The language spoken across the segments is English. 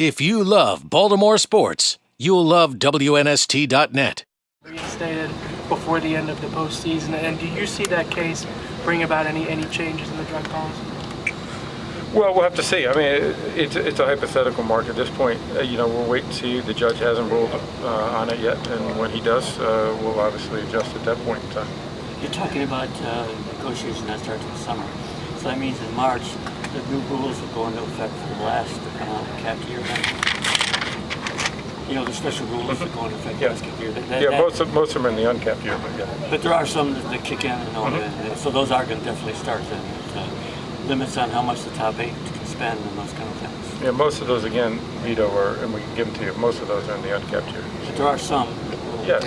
If you love Baltimore sports, you'll love WNST.net. Reinstated before the end of the postseason, and do you see that case bring about any changes in the drug policy? Well, we'll have to see. I mean, it's a hypothetical, Mark. At this point, we'll wait and see. The judge hasn't ruled on it yet, and when he does, we'll obviously adjust at that point in time. You're talking about negotiations that start in the summer. So that means in March, the new rules will go into effect for the last cap year. The special rules that go into effect last cap year. Most of them are in the uncapped year, but yeah. But there are some that kick in and all that. So those are going to definitely start then. Limits on how much the top 8 can spend and those kind of things. Yeah, most of those, again, Vito, and we can give them to you, most of those are in the uncapped year. But there are some. Yes,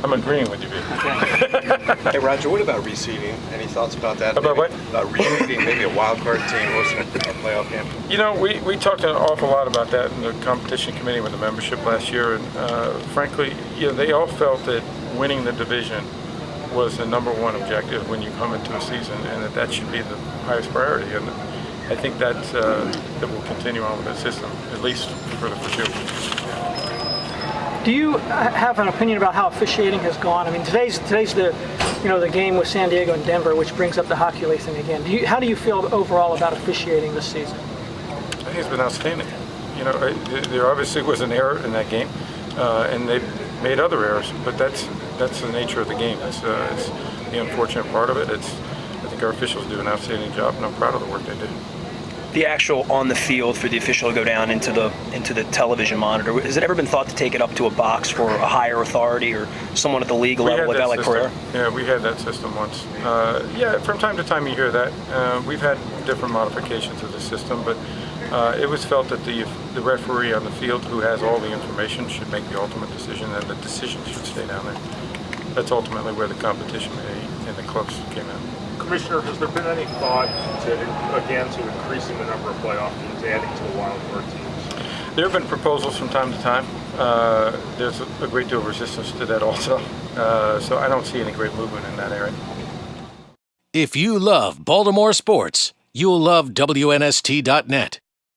I'm agreeing with you, Vito. Okay. Hey, Roger, what about reseeding? Any thoughts about that? About what? About reseeding, maybe a wild card team hosting a playoff game? We talked an awful lot about that in the competition committee with the membership last year, and frankly, they all felt that winning the division was the number one objective when you come into a season, and that should be the highest priority. And I think that will continue on with the system, at least for the foreseeable. Do you have an opinion about how officiating has gone? I mean, today's the game with San Diego and Denver, which brings up the hockey league thing again. How do you feel overall about officiating this season? I think it's been outstanding. There obviously was an error in that game, and they made other errors, but that's the nature of the game. It's the unfortunate part of it. I think our officials do an outstanding job, and I'm proud of the work they do. The actual on the field for the official to go down into the television monitor, has it ever been thought to take it up to a box for a higher authority or someone at the league level like that, like Correa? Yeah, we had that system once. From time to time you hear that. We've had different modifications of the system, but it was felt that the referee on the field, who has all the information, should make the ultimate decision, and the decision should stay down there. That's ultimately where the competition and the clubs came in. Commissioner, has there been any thought to increasing the number of playoff teams, adding to the wild card teams? There have been proposals from time to time. There's a great deal of resistance to that also. So I don't see any great movement in that area. If you love Baltimore sports, you'll love WNST.net.